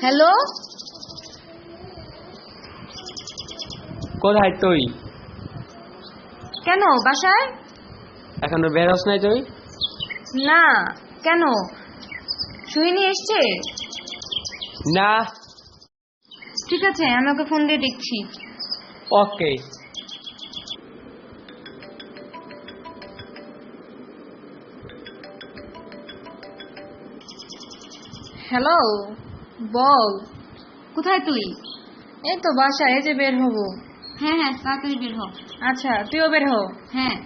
Hello, কোথায় তুই? কেন বাসায়? এখনো বেরোস নাই তুই? না, কেন? সোহিনী এসছে? না। ঠিক আছে, আমি ওকে ফোন দিয়ে দেখছি। ওকে। হ্যালো, বল। কোথায় তুই? এই তো বাসায়, এই যে বের হব। হ্যাঁ হ্যাঁ, তাড়াতাড়ি বের হ। আচ্ছা, তুইও বের হ। হ্যাঁ।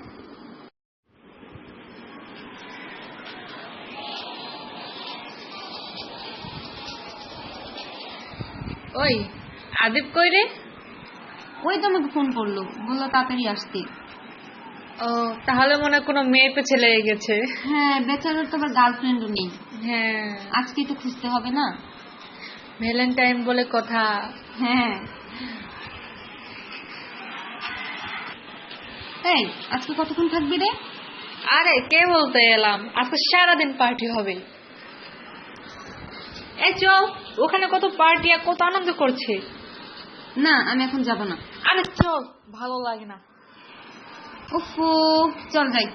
ওই আদিব কই রে? ওই তো আমাকে ফোন করলো, বললো তাড়াতাড়ি আসতে। ও, তাহলে মনে হয় কোনো মেয়ে পেছে লেগে গেছে। হ্যাঁ, বেচারার তো আবার গার্লফ্রেন্ডও নেই। হ্যাঁ, আজকে তো খুঁজতে হবে না, ভ্যালেন্টাইন বলে কথা। হ্যাঁ। এই, আজকে কতক্ষণ থাকবি রে? আরে কে বলতে এলাম, আজকে সারাদিন পার্টি হবে। এই চল, ওখানে কত পার্টি আর কত আনন্দ করছে। না, আমি এখন যাব না। আরে চল, ভালো লাগে না। ওফো, চল যাই।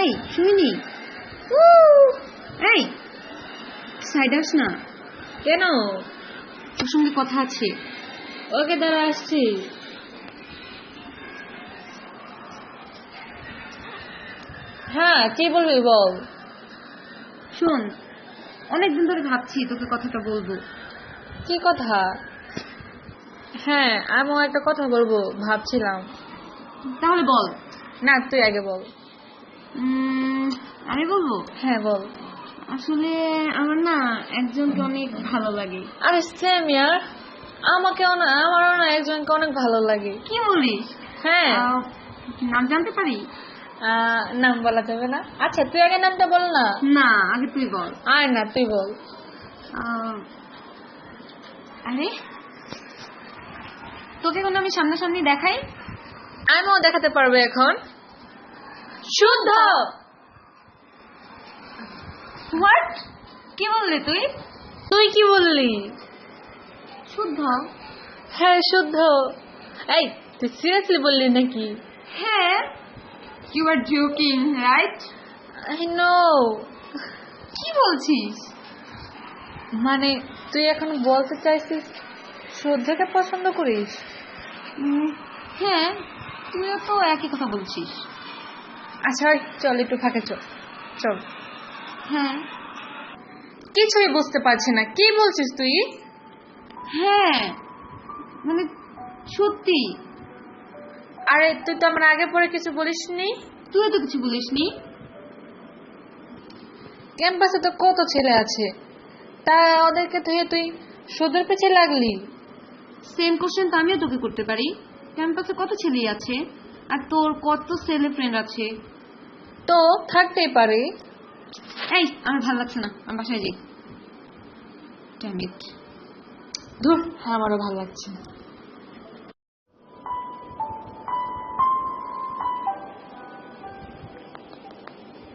এই শুনিনি? এই সাইড আস না। কেন? তোর সঙ্গে কথা আছে। ওকে, দাঁড়া আসছি। হ্যাঁ, কি বলবি বল। শোন, অনেকদিন ধরে ভাবছি তোকে কথাটা বলবো। কি কথা? হ্যাঁ, আমিও একটা কথা বলবো ভাবছিলাম। তাহলে বল। না, তুই আগে বল। আমি বলবো? হ্যাঁ বল। আসলে আমার না একজনকে অনেক ভালো লাগে। আরে সেম ইয়ার, আমারও না একজনকে অনেক ভালো লাগে। কি বলিস? হ্যাঁ। নাম জানতে পারি? নাম বলা যাবে না। আচ্ছা, তুই আগে নামটা বল না। না, আগে তুই বল। আয় না, তুই বল। আরে তোকে কোনো আমি সামনাসামনি দেখাই? আমিও দেখাতে পারবে এখন। শুদ্ধ। হোয়াট? কি বললি তুই? তুই কি বললি? শুদ্ধ। হ্যাঁ, শুদ্ধ। এই, তুই সিরিয়াসলি বললি নাকি? হ্যাঁ। You are joking, right? I know. কি বলছিস? মানে তুই এখন বলতে চাইছিস শুদ্ধকে পছন্দ করিস? হ্যাঁ, তুইও তো একই কথা বলছিস। আচ্ছা চল, একটু ফাঁকে চল। চল। হ্যাঁ। কিছুই বুঝতে পারছি না, কি বলছিস তুই? হ্যাঁ, মানে সত্যি। আরে তুই তো আমার আগে পরে কিছু বলিসনি। তুই তো কিছু বলিসনি। ক্যাম্পাসে তো কত ছেলে আছে, তা ওদেরকে তুই সুদের পিছে লাগলি। সেম কোশ্চেন তো আমিও তোকে করতে পারি। ক্যাম্পাসে কত ছেলেই আছে, আর তোর কত ছেলে ফ্রেন্ড আছে। তো থাকতেই পারে। এই, আমার ভালো লাগছে না, আমি বাসায় যাই। Damn it. ধুর, আমারও ভালো লাগছে না।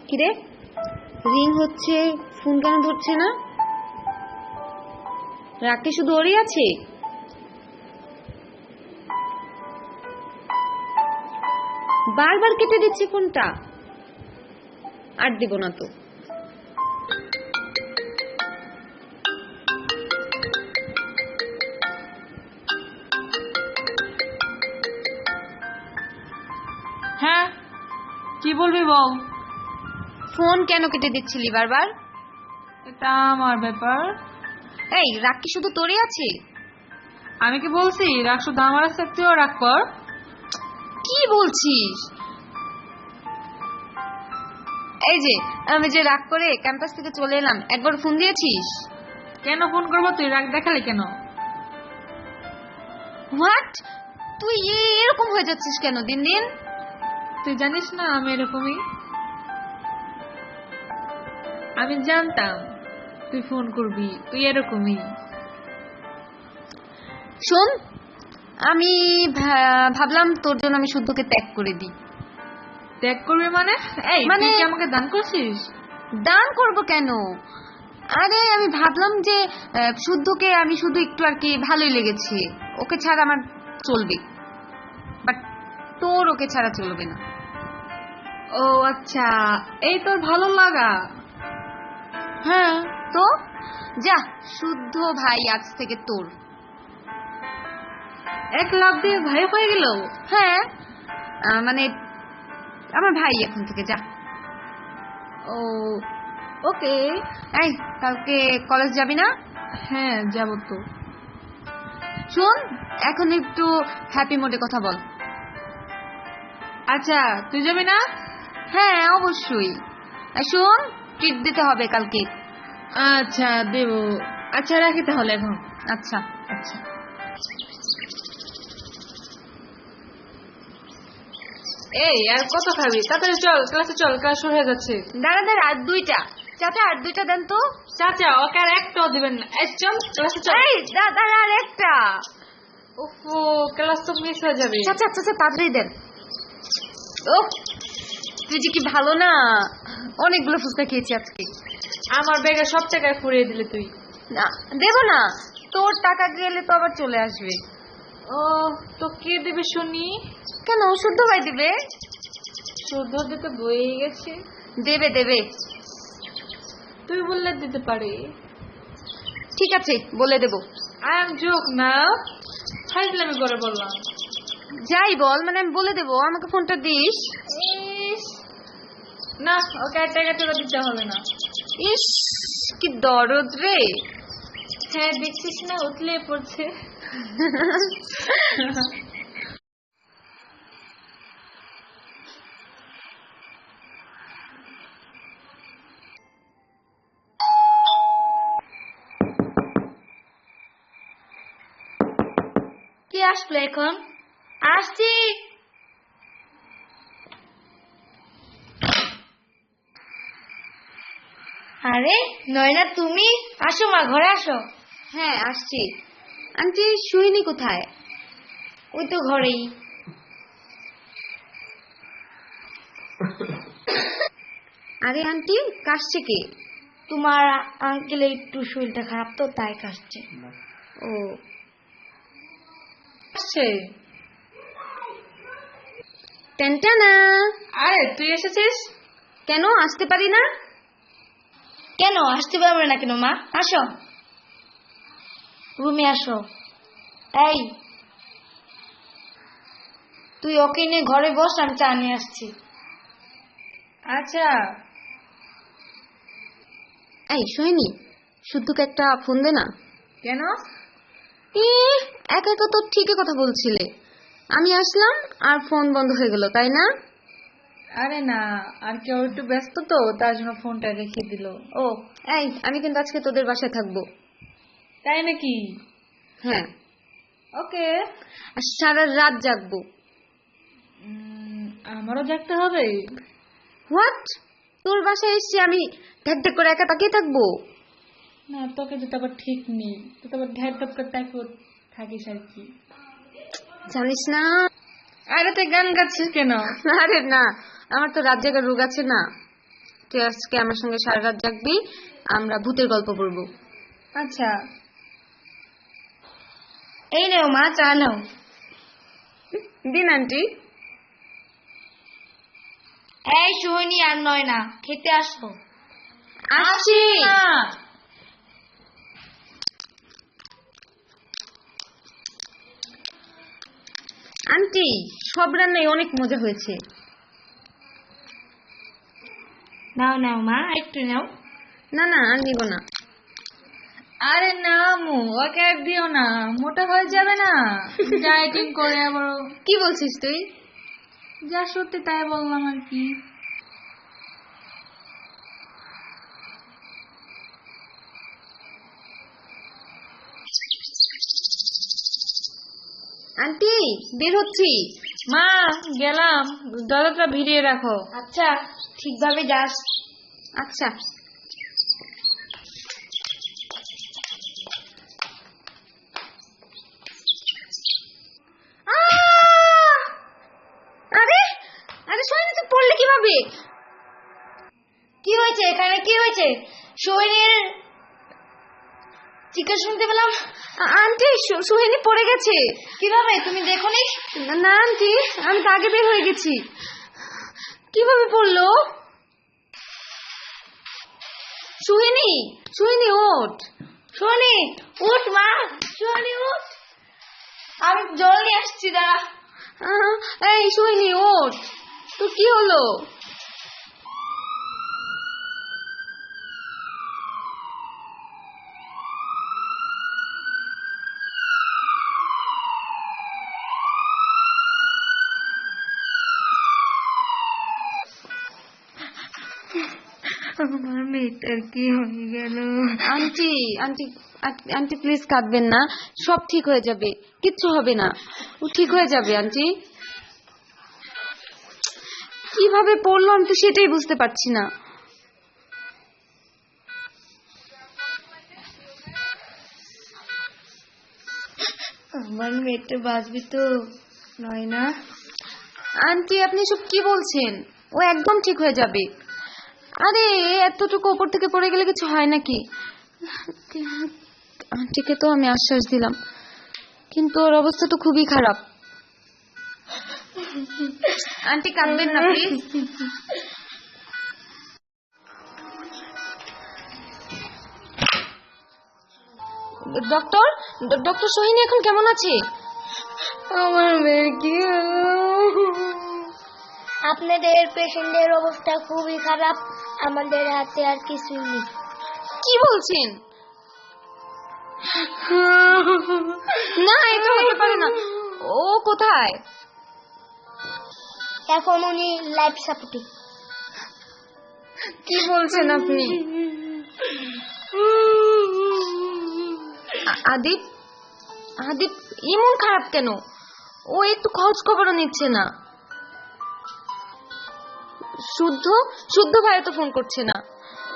কিরে, রিং হচ্ছে, ফোন কেন ধরছে না? রাখতে শুধু ওরই আছে? বারবার কেটে দিচ্ছে ফোনটা। আর দিব না তো। হ্যাঁ, কি বলবি বল। ফোন কেন কেটে দিচ্ছিলি বারবার? এটা আমার ব্যাপার। এই, রাগ কি শুধু তোরই আছে? আমি কি বলছি রাগ শুধু আমার আছে? তুইও রাগ কর। কি বলছিস? এই যে আমি যে রাগ করে ক্যাম্পাস থেকে চলে এলাম, একবার ফোন দিয়েছিস? কেন ফোন করবো? তুই রাগ দেখালি কেন? হোয়াট? তুই এরকম হয়ে যাচ্ছিস কেন দিন দিন? তুই জানিস না আমি এরকমই। আমি জানতাম তুই ফোন করবি, তুই এরকমই। শোন, আমি ভাবলাম তোর জন্য আমি শুদ্ধকে ত্যাগ করে দিই। ত্যাগ করবি মানে? এই মানে তুই কি আমাকে দান করছিস? দান করব কেন? আরে আমি ভাবলাম যে শুদ্ধকে আমি শুধু একটু আর কি ভালোই লেগেছে, ওকে ছাড়া আমার চলবে, বাট তোর ওকে ছাড়া চলবে না। ও আচ্ছা, এই তোর ভালো লাগা? হ্যাঁ তো যা, শুদ্ধ ভাই আজ থেকে তোর। এক লাভ দিয়ে ভাই হয়ে গেল? হ্যাঁ মানে আমার ভাই এখন থেকে, যা। ও ওকে। এই কালকে কলেজ যাবি না? হ্যাঁ যাব তো। শোন, এখন একটু হ্যাপি মোডে কথা বল। আচ্ছা তুই যাবি না? হ্যাঁ অবশ্যই। আর শোন, ট্রিট দিতে হবে কালকে। আচ্ছা দেব। আচ্ছা রাখি তাহলে এখন। আচ্ছা আচ্ছা। এই আর কত খাবি? তাড়াতাড়ি চল, ক্লাসে চল, ক্লাস শুরু হয়ে যাচ্ছে। দাঁড়া দাঁড়া, আর দুইটা চাচা, আর দুইটা দেন তো। চাচা ওকে আর একটাও দিবেন না। এই চল ক্লাসে চল। এই দাঁড়া, আর একটা। ওফো, ক্লাস তো মিস হয়ে যাবে। চাচা চাচা তাড়াতাড়ি দেন। ও তুই যে কি ভালো না, অনেকগুলো ফুচকা খেয়েছি আজকে। আমার ব্যাগে সব টাকা ফুরিয়ে দিলে তুই। না দেব না, তোর টাকা গেলে তো আবার চলে আসবে। ও তো কে দেবে শুনি? কেন, শুদ্ধ ভাই দিবে। শুদ্ধ দিতে বই গেছে। দেবে দেবে। তুই বললে দিতে পারি। ঠিক আছে বলে দেব। আই এম জোক না, ফাইজলামি করে বললাম। যাই বল, মানে আমি বলে দেব, আমাকে ফোনটা দিস। ইস, না ওকে আর টাকা টাকা দিতে হবে না। ইস কি দরদ রে। হ্যাঁ দেখছিস না, উতলে পড়ছে। কে আসলো এখন? আসছি। আরে নয়না, তুমি আসো মা, ঘরে আসো। হ্যাঁ আসছি। আন্টি শুইনি কোথায়? ওই তো ঘরেই। আরে আন্টি কাশছে কে? তোমার আঙ্কেলের একটু শরীরটা খারাপ তো, তাই কাশছে। ও আসছে। টেনটানা। আরে তুই এসেছিস? কেন আসতে পারি না? কেন আসতে পারবে না কেন মা? আসো রুমে আসো। এই তুই ওকে নিয়ে ঘরে বস, আমি চা নিয়ে আসছি। আচ্ছা। এই শুইনি, শুদ্ধকে একটা ফোন দে না। কেন? একা একা তো ঠিকই কথা বলছিলে, আমি আসলাম আর ফোন বন্ধ হয়ে গেল, তাই না? আরে না, আর কেউ একটু ব্যস্ত তো, তার জন্য ফোনটা রেখে দিল। ও এই আমি কিন্তু আজকে তোদের বাসায় থাকবো। তাই নাকি? হ্যাঁ, ওকে। আর সারা রাত জাগবো। আমারও জাগতে হবে? হোয়াট? তোর বাসায় এসছি আমি ঢ্যাক ঢ্যাক করে একা তাকিয়ে থাকবো? না, তোকে তো আবার ঠিক নেই, তুই তো আবার ঢ্যাপ ঢ্যাপ করে তাকিয়ে থাকিস আর কি। জানিস না। আরে তুই গান গাচ্ছিস কেন? আরে না, আমার তো রাত জাগার রোগ আছে না। তুই আজকে আমার সঙ্গে সারা রাত জাগবি, আমরা ভূতের গল্প পড়বো। আচ্ছা। এই নাও মা, চা নাও। দিন আন্টি। এই সোহিনী আর নয়না, খেতে আসো। আসছি। আন্টি সব রান্নাই অনেক মজা হয়েছে। নাও নাও মা, একটু নাও। না না আর নিব না। আরে না মু, ওকে আর দিও না, মোটা হয়ে যাবে না। ডায়েটিং করে আবার। কি বলছিস তুই? যা সত্যি তাই বললাম আর কি। আন্টি বের হচ্ছি। মা গেলাম, দরজাটা ভিড়িয়ে রাখো। আচ্ছা ঠিকভাবে যাস। আচ্ছা। সোহিনীর চিৎকার শুনতে পেলাম। আন্টি সোহিনী পড়ে গেছে। কিভাবে, তুমি দেখোনি? না আন্টি, আমি তো আগে বের হয়ে গেছি। কিভাবে পড়লো? সোহিনী, সোহিনী ওঠ। সোহিনী উঠ মা, সোহিনী উঠ, আমি জল নিয়ে আসছি, দাঁড়া। এই সোহিনী ওঠ, তো কি হলো? আমার মেয়েটার কি হয়ে গেল? আন্টি আন্টি আন্টি প্লিজ কাঁদবেন না, সব ঠিক হয়ে যাবে, কিচ্ছু হবে না, ও ঠিক হয়ে যাবে। আন্টি কিভাবে পড়লো আমি তো সেটাই বুঝতে পারছি না। আমার মেয়েটা বাঁচবি তো, নয় না? আন্টি আপনি সব কি বলছেন? ও একদম ঠিক হয়ে যাবে। আরে এতটুকু উপর থেকে পড়ে গেলে কিছু হয় নাকি? আন্টিকে তো আমি আশ্বাস দিলাম, কিন্তু ওর অবস্থা তো খুবই খারাপ। আন্টি কাঁদবেন না প্লিজ। ডক্টর, ডক্টর সোহিনী এখন কেমন আছে? আমার মেয়ে কি হলো? আপনাদের পেশেন্টের অবস্থা খুবই খারাপ, আমাদের হাতে আর কিছুই নেই। কি বলছেন? না এটা হতে পারে না। ও কোথায়? এখন উনি লাইফ সাপোর্টে। কি বলছেন আপনি? আদিপ, আদিপ এমন খারাপ কেন? ও একটু খোঁজ খবরও নিচ্ছে না। শুদ্ধ শুদ্ধ ভাই তো ফোন করছে না,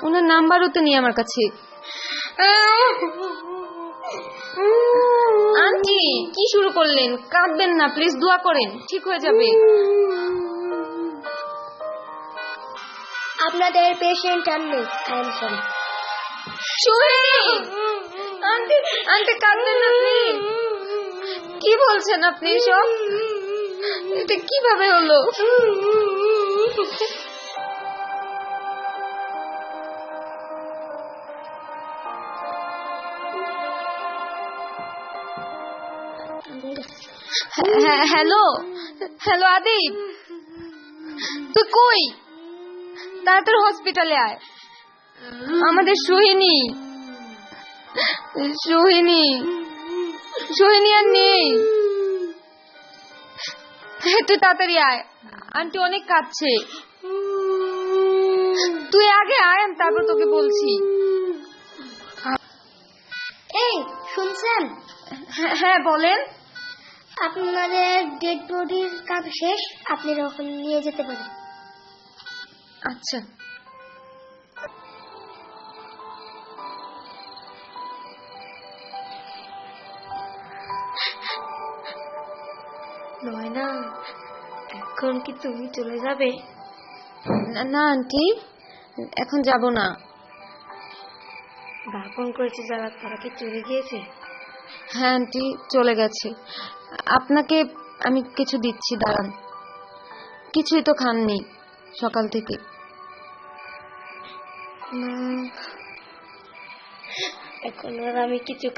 ওনার নাম্বারও তো নেই আমার কাছে। আন্টি কি শুরু করলেন? কাঁদবেন না প্লিজ, দোয়া করেন, ঠিক হয়ে যাবে। আপনাদের পেশেন্ট আর নেই, I am sorry. Sohini, aunty aunty কাঁদবেন না প্লিজ। কি বলছেন আপনি সব? এটা কিভাবে হলো? হ্যালো হ্যালো আদিপ, তুই কই? তাড়াতাড়ি হসপিটালে আয়। আমাদের সোহিনী, সোহিনী, সোহিনী আর নেই। তুই তাড়াতাড়ি আয়, আন্টি অনেক কাঁদছে। তুই আগে আয়, আমি তারপর তোকে বলছি। এই শুনছেন? হ্যাঁ বলেন। আপনাদের ডেড বডির কাজ শেষ, আপনারা ওখানে নিয়ে যেতে পারেন। আচ্ছা। নয়না, এখন কি তুমি চলে যাবে? না আন্টি, এখন যাব না। ফোন করেছে যারা, তারা কি চলে গিয়েছে? হ্যাঁ আন্টি চলে গেছে। আপনাকে আমি কিছু দিচ্ছি, দাঁড়ান। কিছুই তো খাননি সকাল থেকে। এখন আর আমি কিছু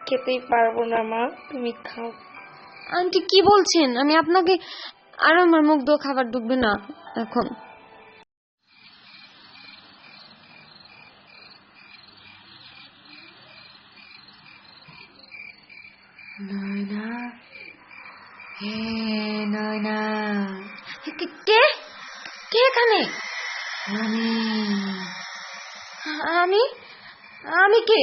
খেতেই পারবো না মা, তুমি খাও। আন্টি কি বলছেন? আমি আপনাকে, আর আমার মুখ দিয়ে খাবার ঢুকবে না এখন। নয়না, হে নয়না, কে কে এখানে? আমি আমি কে?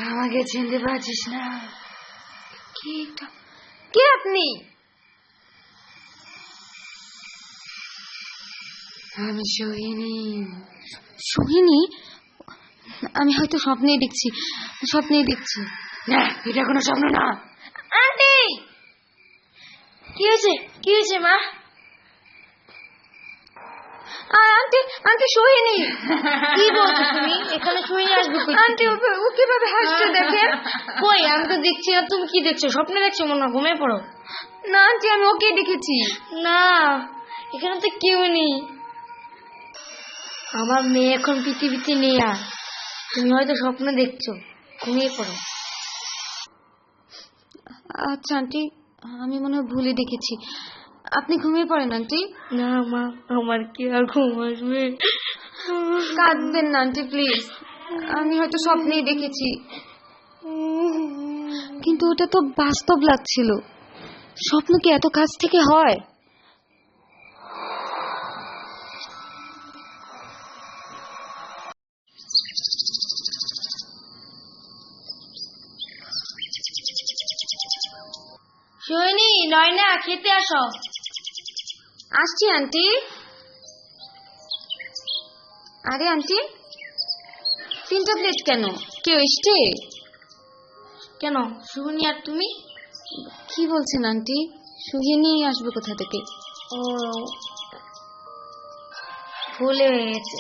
আমাকে চিনতে পারছিস না? কে আপনি? আমি সোহিনী। সোহিনী? আমি হয়তো স্বপ্নেই দেখছি, স্বপ্নেই দেখছি। না, এটা কোনো স্বপ্ন না। আন্টি, কি হয়েছে? কি হয়েছে মা? Aunty aunty Sohini. কি বলছো তুমি? এখানে সোহিনী আসবে কই থেকে? আন্টি ও কিভাবে হাসছে দেখেন। কই, আমি তো দেখছি না। তুমি কি দেখছো? স্বপ্ন দেখছো মনে হয়, ঘুমিয়ে পড়ো। না আন্টি, আমি ওকে দেখেছি। না, এখানে তো কেউ নেই। আমার মেয়ে এখন পৃথিবীতে নেই আর। তুমি হয়তো স্বপ্ন দেখছো, ঘুমিয়ে পড়ো। আচ্ছা আন্টি, আমি মনে হয় ভুলে দেখেছি। আপনি ঘুমিয়ে পড়েন আন্টি। না মা, আমার কি আর ঘুম আসবে? কাঁদবেন না আন্টি প্লিজ, আমি হয়তো স্বপ্নেই দেখেছি, কিন্তু ওটা তো বাস্তব লাগছিল। স্বপ্ন কি এত কাছ থেকে হয়? সোহিনী, নয়না, খেতে আসো। আসছি আন্টি। আরে আন্টি, 3টা প্লেট কেন? কেউ এসছে? কেন, সোহিনী আর তুমি? কি বলছেন আন্টি? সুহিনী আসবে কোথা থেকে? ও, ভুলে গেছে।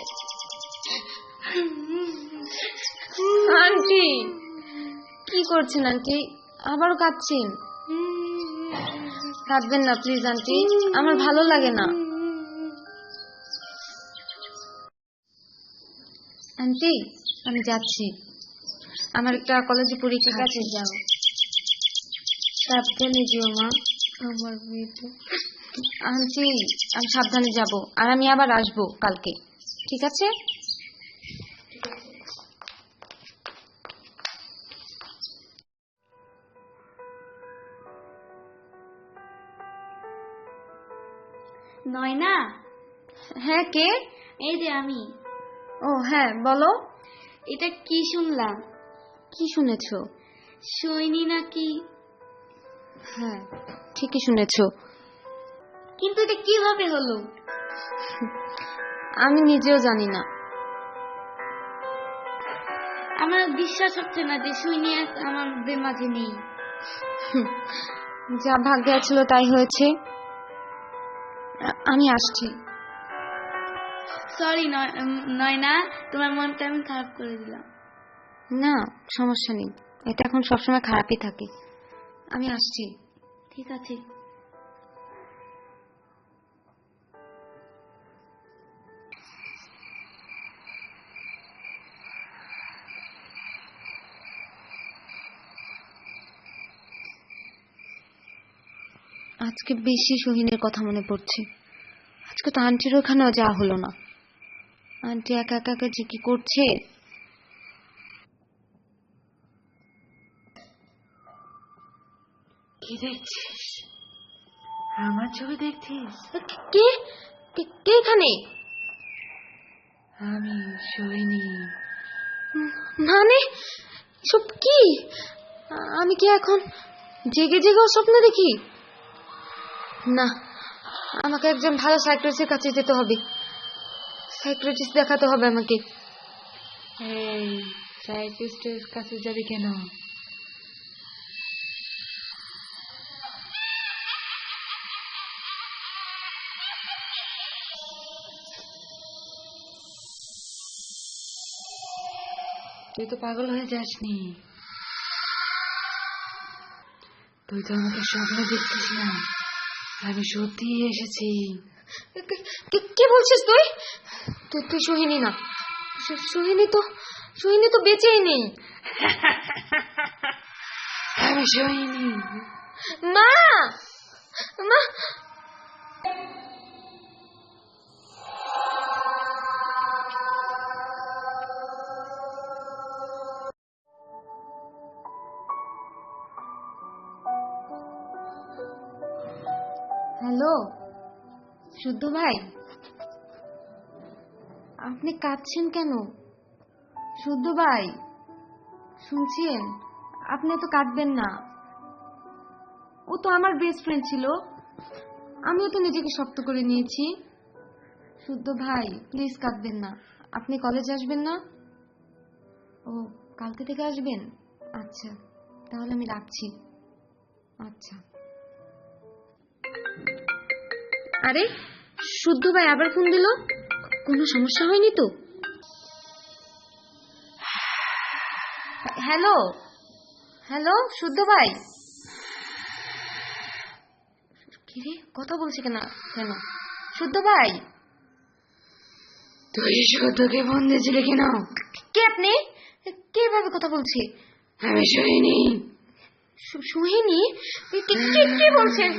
আন্টি কি করছেন আন্টি? আবারও কাঁদছেন? কাঁদবেন না প্লিজ আন্টি, আমার ভালো লাগে না। আন্টি আমি যাচ্ছি, আমার একটা কলেজে পরীক্ষা আছে। যাও, সাবধানে যেও মা, আমার মেয়েটা। আন্টি আমি সাবধানে যাব, আর আমি আবার আসবো কালকে, ঠিক আছে? নয়না, হ্যাঁ কে? এই যে আমি। ও হ্যাঁ বলো। এটা কি শুনলাম? কি শুনেছো? সোহিনী নাকি? হ্যাঁ ঠিকই শুনেছো। কিন্তু এটা কিভাবে হলো? আমি নিজেও জানি না। আমার বিশ্বাস হচ্ছে না যে সোহিনী আমাদের মাঝে নেই। যা ভাগ্যে ছিল তাই হয়েছে। আমি আসছি। সরি নয়না, তোমার মনটা আমি খারাপ করে দিলাম। না সমস্যা নেই, এটা এখন সবসময় খারাপই থাকে। আমি আসছি। ঠিক আছে। আজকে বেশি সোহিনীর কথা মনে পড়ছে। আজকে তো আন্টির ওখানেও যাওয়া হলো না। আন্টি একা একা যে কি করছে। কি দেখছিস? আমার ছবি দেখছিস? কে কে এখানে? আমি সোহিনী। মানে সব কি? আমি কি এখন জেগে জেগেও স্বপ্ন দেখি? না, আমাকে একজন ভালো সাইকিয়াট্রিস্টের কাছে যেতে হবে। সাইকিয়াট্রিস্ট দেখাতে হবে আমাকে। এই সাইকিয়াট্রিস্টের কাছে যাবি কেন? তুই তো পাগল হয়ে যাসনি। তুই তো আমাকে স্বপ্ন দেখছিস না, আমি সত্যি এসেছি। কে বলছিস তুই? তুই সোহিনী না। সোহিনী তো বেঁচেই নেই। আমি সোহিনী। মা মা হ্যালো শুদ্ধ ভাই, আপনি কাঁদছেন কেন? শুদ্ধ ভাই শুনছেন? আপনি তো কাঁদবেন না। ও তো আমার বেস্ট ফ্রেন্ড ছিল, আমিও তো নিজেকে শক্ত করে নিয়েছি। শুদ্ধ ভাই প্লিজ কাঁদবেন না। আপনি কলেজ আসবেন না? ও কালকে থেকে আসবেন? আচ্ছা তাহলে আমি রাখছি। আচ্ছা। আরে শুদ্ধ ভাই আবার ফোন দিল, কোনো সমস্যা হয়নি তো? হ্যালো হ্যালো, শুদ্ধ ভাই। কিরে, কথা বলছে কেন কেন শুদ্ধ ভাই? তুই শুদ্ধকে ফোন দিয়েছিলি কেন? কে আপনি? কে ভাবে কথা বলছে? আমি শুনিনি। সোহিনী? কে বলছেন?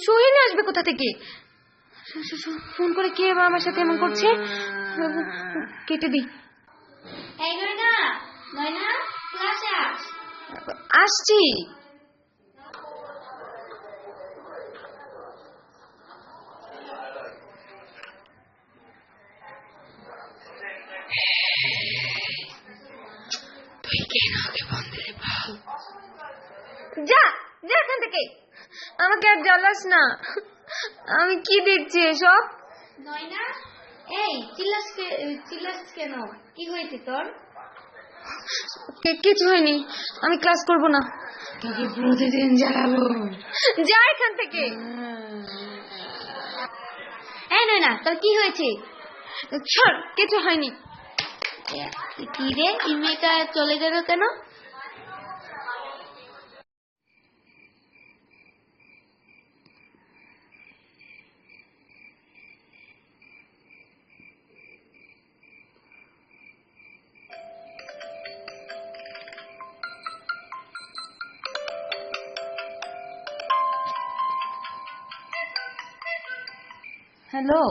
সোহিনী আসবে কোথা থেকে? ফোন করে কে আমার সাথে এমন করছে? কেটে দি। এই নয়না, নয়না, ক্লাসে আস। আসছি। তুই কেন ওকে ফোন দিলি বল? যা যা এখান থেকে, আমাকে আর জ্বালাস না। আমি কি দেখছি এসব? নয়না, এই চিল্লাস কেন? কি হয়েছে তোর? কিছু হয়নি, আমি ক্লাস করব না। তোকে প্রতিদিন জ্বালাবো। যা এখান থেকে। এই নয়না, তোর কি হয়েছে? ছাড়, কিছু হয়নি। কি রে, এই মেয়েটা চলে গেল কেন? হ্যালো,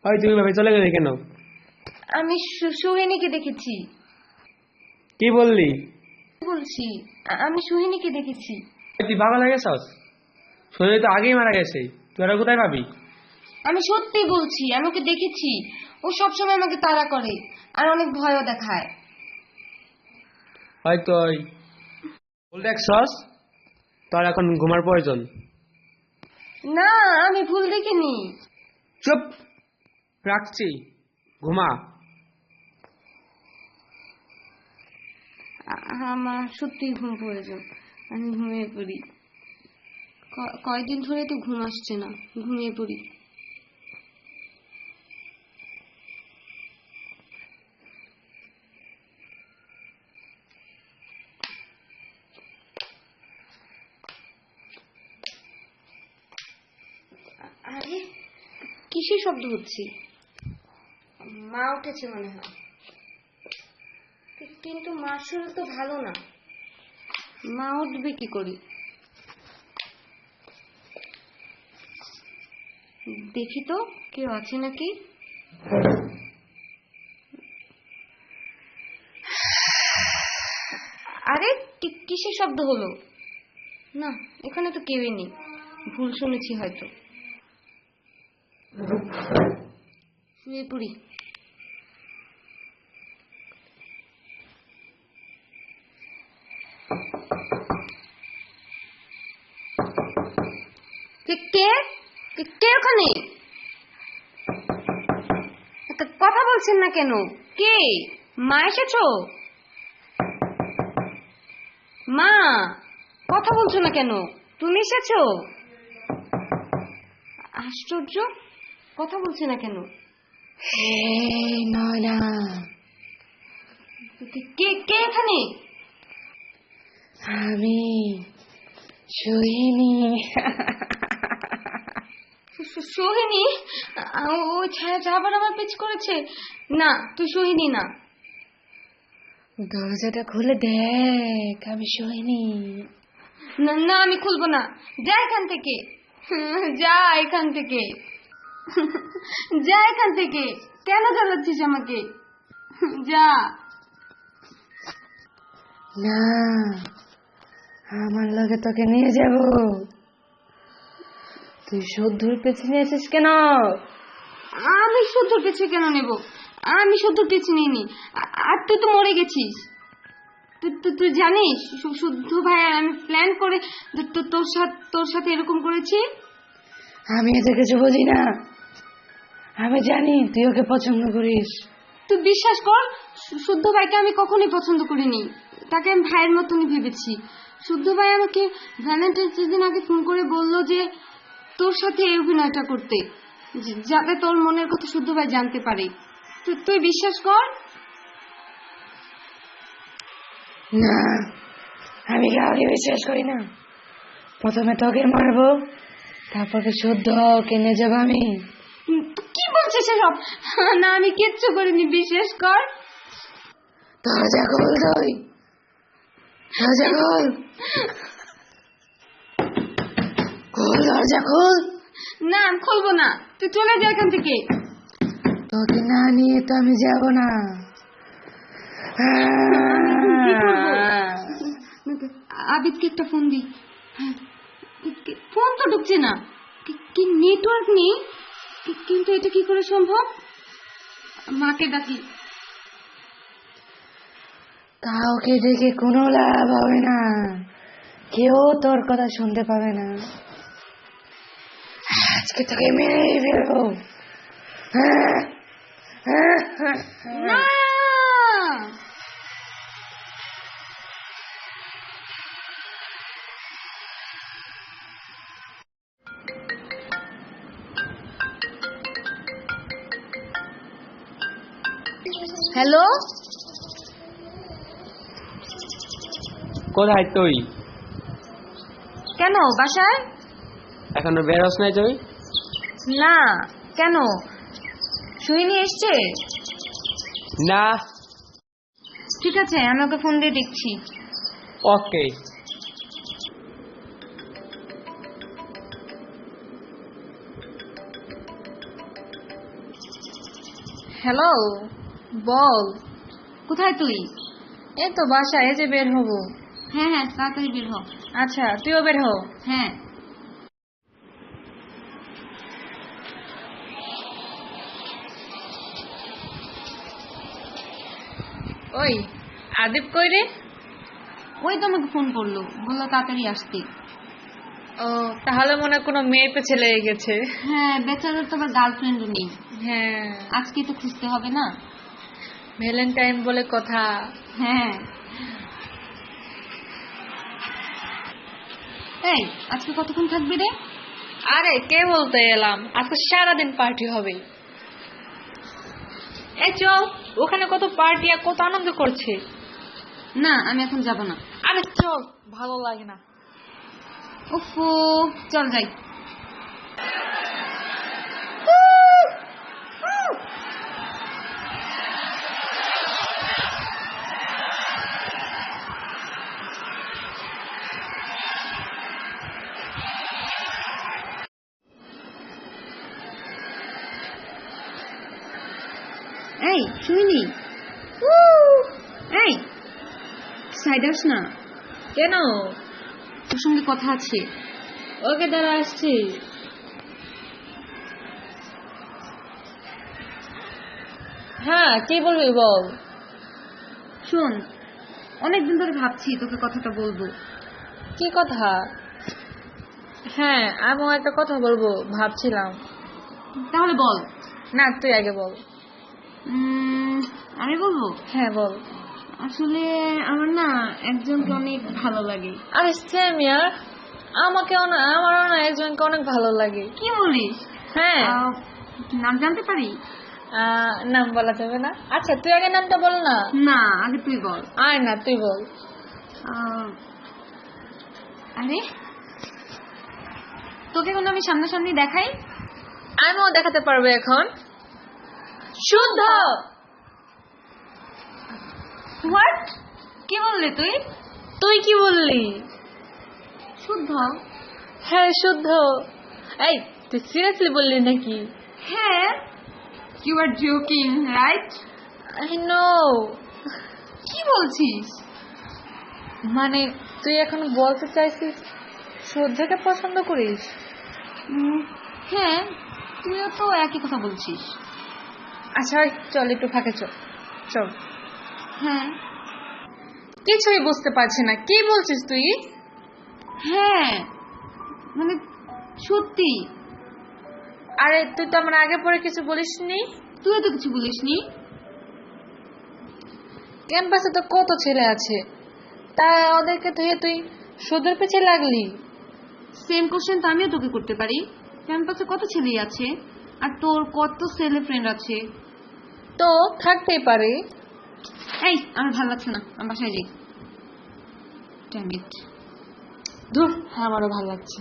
ওই তুমি ভাবে চলে গেলে কেন? আমি সোহিনীকে দেখেছি। কি বললি? বলছি, আমি সোহিনীকে দেখেছি। তুই পাগল হয়ে গেছস? শরীরে তো আগেই মারা গেছে, তুই আর কোথায় পাবি? আমি সত্যি বলছি, আমি ওকে দেখেছি। ও সবসময় আমাকে তাড়া করে আর অনেক ভয়ও দেখায়। হয়তো ওই বল দেখছস, তোর এখন ঘুমার প্রয়োজন। না, আমি ভুল দেখিনি। চুপ, রাখছি, ঘুমা। আমার সত্যি ঘুম প্রয়োজন, আমি ঘুমিয়ে পড়ি। কয়দিন ধরে তো ঘুম আসছে না, ঘুমিয়ে পড়ি। আরে, কিসের শব্দ হচ্ছে? মা উঠেছে মনে হয়, কিন্তু মার শরীর তো ভালো না। মা উঠবে কি করে? দেখি তো কেউ আছে নাকি। আরে, কিসের শব্দ হলো? না, এখানে তো কেউই নেই, ভুল শুনেছি হয়তো। শুয়ে পড়ি। কে কে ওখানে? কথা বলছেন না কেন? কে? মা এসেছো? মা, কথা বলছো না কেন? তুমি এসেছো? আশ্চর্য, কথা বলছে না কেন? নয়না, কে কে এখানে? আমি সোহিনী। সোহিনী? ওই ছায়া আবার আমার পিছ করেছে। না, তুই সোহিনী না। দরজাটা খুলে দেখ, আমি সোহিনী। না না, আমি খুলবো না। যা এখান থেকে, যা এখান থেকে, যা এখান থেকে। কেন জ্বালাচ্ছিস আমাকে? যা। না, আমার লগে তোকে নিয়ে যাব। তুই শুদ্ধর পেছনে এসেছিস কেন? আমি শুদ্ধর পেছনে কেন নেব? আমি শুদ্ধর পেছনে নিইনি। আর তুই তো মরে গেছিস। তুই জানিস শুদ্ধ ভাই আর আমি প্ল্যান করে তোর সাথে এরকম করেছি। আমি এত কিছু বুঝি না, আমি জানি তুই ওকে পছন্দ করিস। তুই বিশ্বাস কর, শুদ্ধ ভাইকে আমি কখনোই পছন্দ করিনি। তাকে আমি ভাইয়ের মতনই ভেবেছি। শুদ্ধ ভাই আমাকে ভ্যালেন্টাইন্স ডে দিন আগে ফোন করে বলল যে তোর সাথে এই অভিনয়টা করতে, যাতে তোর মনের কথা শুদ্ধ ভাই জানতে পারে। তুই বিশ্বাস কর। না, আমি কাউকে বিশ্বাস করি না। প্রথমে তোকে মারবো, তারপরে শুদ্ধ ওকে নিয়ে যাবো আমি। কি বলছিস সব? না, আমি কিচ্ছু করিনি, বিশ্বাস কর। দরজা খোল, তুই দরজা খোল, খোল দরজা খোল। না, আমি খুলবো না, তুই চলে যা এখান থেকে। তোকে না নিয়ে তো আমি যাব না। আবিদকে একটা ফোন দি। ফোন তো ঢুকছে না, কি নেটওয়ার্ক নেই। কিন্তু এটা কি করে সম্ভব? মাকে ডাকি। কাউকে ডেকে কোনো লাভ হবে না, কেউ তোর কথা শুনতে পাবে না। আজকে তোকে মেরেই ফেলবো। না, হ্যালো, কোথায় তুই? কেন বাসায়? এখনো বেরোস নাই তুই? না, কেন? সোহিনী এসছে? না। ঠিক আছে, আমি ওকে ফোন দিয়ে দেখছি। ওকে। হ্যালো, বল। কোথায় তুই? এই তো বাসায়, এই যে বের হবো। হ্যাঁ হ্যাঁ, তাড়াতাড়ি বের হ। আচ্ছা, তুইও বের হ। হ্যাঁ। ওই আদিব কই রে? ওই তো আমাকে ফোন করলো, বললো তাড়াতাড়ি আসতে। ও, তাহলে মনে হয় কোনো মেয়ে পেছে লেগে গেছে। হ্যাঁ, বেচারার তো আবার গার্লফ্রেন্ডও নেই। হ্যাঁ, আজকে তো খুঁজতে হবে না। ভ্যালেন্টাইন বলে কথা। হ্যাঁ। এই, আজকে কতক্ষণ থাকবি রে? আরে কে বলতে এলাম, আজকে সারাদিন পার্টি হবে। এই চল, ওখানে কত পার্টি আর কত আনন্দ করছে। না, আমি এখন যাব না। আরে চল, ভালো লাগে না। ওফো, চল যাই। এই শুনিনি? এই সাইড আস না। কেন? তোর সঙ্গে কথা আছে। ওকে, দাঁড়া আসছি। হ্যাঁ, কি বলবি বল। শোন, অনেকদিন ধরে ভাবছি তোকে কথাটা বলবো। কি কথা? হ্যাঁ, আমিও একটা কথা বলবো ভাবছিলাম। তাহলে বল। না, তুই আগে বল। আমি বলবো? হ্যাঁ বল। আসলে আমার না একজনকে অনেক ভালো লাগে। আরে সেম ইয়ার, আমারও না একজনকে অনেক ভালো লাগে। কি বলিস? হ্যাঁ। নাম জানতে পারি? নাম বলা যাবে না। আচ্ছা, তুই আগে নামটা বল না। না, আগে তুই বল। আয় না, তুই বল। আরে, তোকে কোনো আমি সামনাসামনি দেখাই? আমিও দেখাতে পারবো এখন। শুদ্ধ। হোয়াট? কি বললি তুই? তুই কি বললি? শুদ্ধ? হ্যাঁ, শুদ্ধ। এই, তুই সিরিয়াসলি বললি নাকি? হ্যাঁ। You are joking, right? I know. কি বলছিস? মানে তুই এখন বলতে চাইছিস শুদ্ধকে পছন্দ করিস? হ্যাঁ, তুইও তো একই কথা বলছিস। আচ্ছা, চল একটু ফাঁকে চল। চল। হ্যাঁ। কিছুই বুঝতে পারছি না, কি বলছিস তুই? হ্যাঁ, মানে সত্যি। আরে তুই তো আমার আগে পরে কিছু বলিসনি। তুইও তো কিছু বলিসনি। ক্যাম্পাসে তো কত ছেলে আছে, তা ওদেরকে তুই সুদের পেছে লাগলি? সেম কোশ্চেন তো আমিও তোকে করতে পারি। ক্যাম্পাসে কত ছেলেই আছে, আর তোর কত ছেলে ফ্রেন্ড আছে। তো থাকতেই পারে। এই আমার ভালো লাগছে না, আমি বাসায় যাই। Damn it. ধুর, হ্যাঁ আমারও ভালো লাগছে।